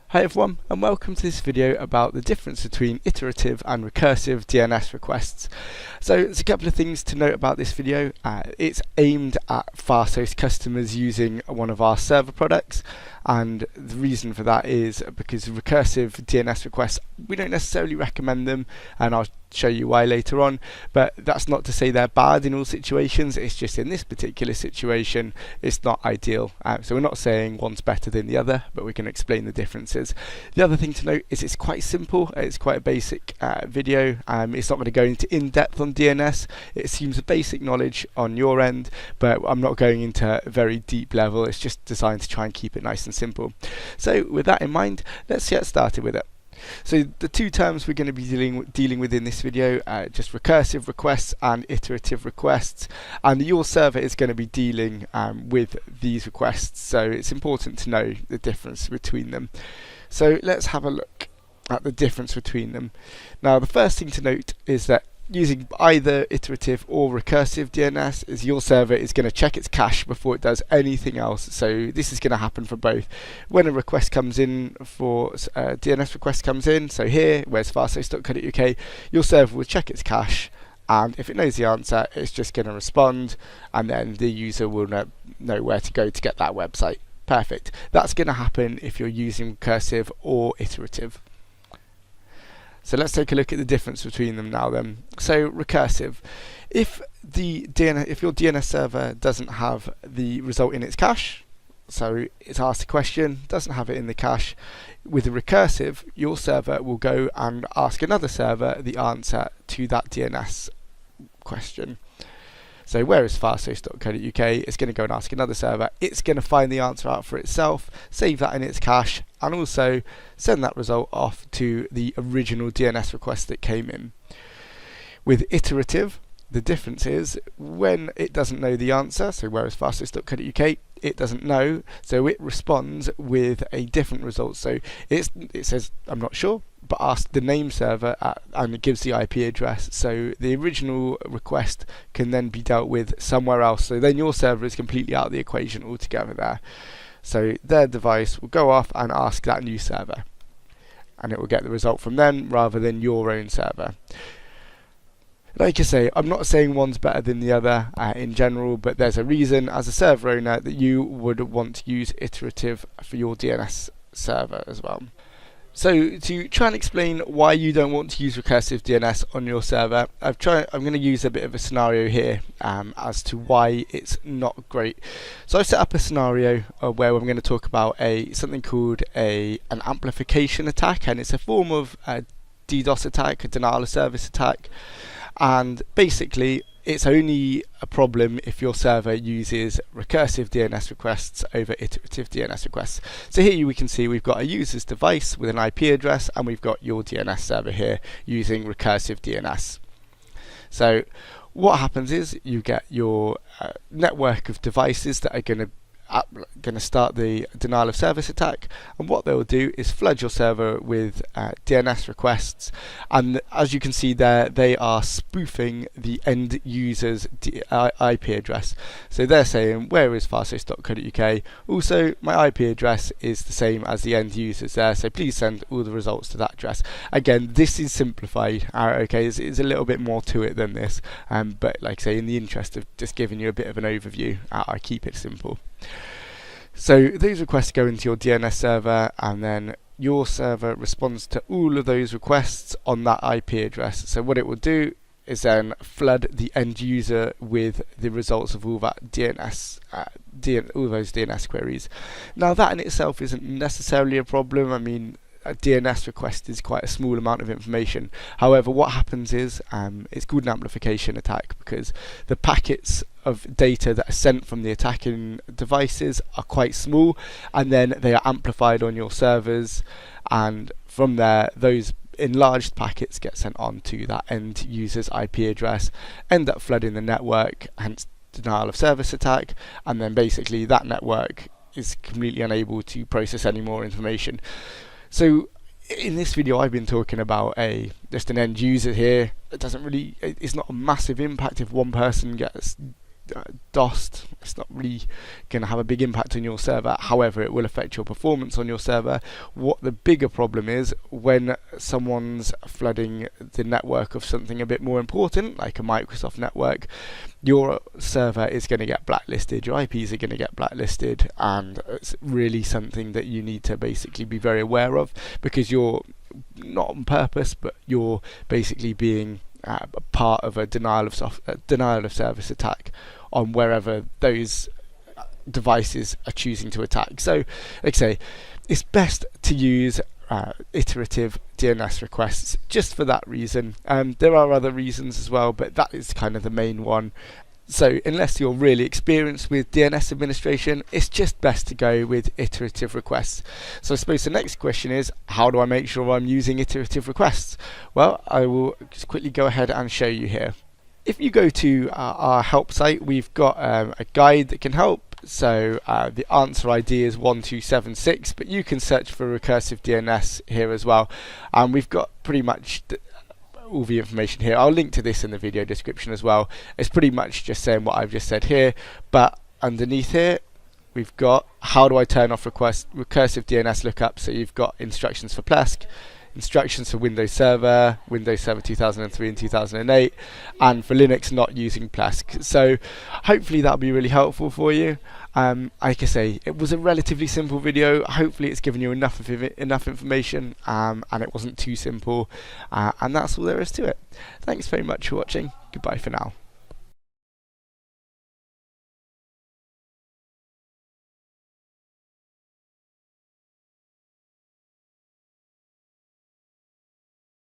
Hi everyone, and welcome to this video about the difference between iterative and recursive DNS requests. So there's a couple of things to note about this video. It's aimed at Fasthosts customers using one of our server products, and the reason for that is because recursive DNS requests, we don't necessarily recommend them, and I'll show you why later on, but that's not to say they're bad in all situations. It's just in this particular situation it's not ideal, so we're not saying one's better than the other, but we can explain the differences. The other thing to note is it's quite simple. It's quite a basic video. It's not going to go into in-depth on DNS. It seems a basic knowledge on your end, but I'm not going into a very deep level. It's just designed to try and keep it nice and simple. So with that in mind, let's get started with it. So the two terms we're going to be dealing with in this video are just recursive requests and iterative requests, and your server is going to be dealing with these requests, so it's important to know the difference between them. So let's have a look at the difference between them. Now the first thing to note is that using either iterative or recursive DNS is your server is going to check its cache before it does anything else. So this is going to happen for both. When a request comes in, for DNS request comes in, so here, where's fasthosts.co.uk, your server will check its cache, and if it knows the answer, it's just going to respond, and then the user will know where to go to get that website. Perfect. That's going to happen if you're using recursive or iterative. So let's take a look at the difference between them now then. So recursive, if your DNS server doesn't have the result in its cache, so it's asked a question, doesn't have it in the cache, with a recursive, your server will go and ask another server the answer to that DNS question. So where is fasthosts.co.uk, it's going to go and ask another server, it's going to find the answer out for itself, save that in its cache, and also send that result off to the original DNS request that came in. With iterative, the difference is when it doesn't know the answer, so where is fasthosts.co.uk, it doesn't know, so it responds with a different result. So it says, I'm not sure, but ask the name server and it gives the IP address. So the original request can then be dealt with somewhere else. So then your server is completely out of the equation altogether there. So their device will go off and ask that new server, and it will get the result from them rather than your own server. Like I say, I'm not saying one's better than the other in general, but there's a reason as a server owner that you would want to use iterative for your DNS server as well. So to try and explain why you don't want to use recursive DNS on your server, I'm going to use a bit of a scenario here as to why it's not great. So I've set up a scenario where I'm going to talk about something called an amplification attack, and it's a form of DDoS attack, a denial of service attack. And basically it's only a problem if your server uses recursive DNS requests over iterative DNS requests. So here we can see we've got a user's device with an IP address, and we've got your DNS server here using recursive DNS. So what happens is you get your network of devices that are going to start the denial of service attack, and what they'll do is flood your server with DNS requests, and as you can see there, they are spoofing the end user's IP address. So they're saying, where is fasthosts.co.uk, also my IP address is the same as the end user's there, so please send all the results to that address. Again, this is simplified, okay, there's a little bit more to it than this, but like I say, in the interest of just giving you a bit of an overview, I keep it simple. So those requests go into your DNS server, and then your server responds to all of those requests on that IP address. So what it will do is then flood the end user with the results of all that all those DNS queries. Now that in itself isn't necessarily a problem. I mean, a DNS request is quite a small amount of information. However, what happens is it's called an amplification attack, because the packets of data that are sent from the attacking devices are quite small, and then they are amplified on your servers, and from there those enlarged packets get sent on to that end user's IP address, end up flooding the network, hence denial of service attack, and then basically that network is completely unable to process any more information. So in this video I've been talking about just an end user here. It's not a massive impact if one person gets DOSed it's not really going to have a big impact on your server. However, it will affect your performance on your server. What the bigger problem is, when someone's flooding the network of something a bit more important, like a Microsoft network, your server is going to get blacklisted, your IPs are going to get blacklisted, and it's really something that you need to basically be very aware of, because you're not on purpose, but you're basically being a part of a denial of service attack on wherever those devices are choosing to attack. So, like I say, it's best to use iterative DNS requests just for that reason. There are other reasons as well, but that is kind of the main one. So unless you're really experienced with DNS administration, it's just best to go with iterative requests. So I suppose the next question is, how do I make sure I'm using iterative requests? Well, I will just quickly go ahead and show you here. If you go to our help site, we've got a guide that can help. So the answer ID is 1276, but you can search for recursive DNS here as well. And we've got pretty much all the information here. I'll link to this in the video description as well. It's pretty much just saying what I've just said here, but underneath here we've got how do I turn off recursive DNS lookup. So you've got instructions for Plesk, instructions for Windows Server 2003 and 2008, and for Linux not using Plesk. So hopefully that'll be really helpful for you. Like I say, it was a relatively simple video. Hopefully it's given you enough information, and it wasn't too simple, and that's all there is to it. Thanks very much for watching. Goodbye for now.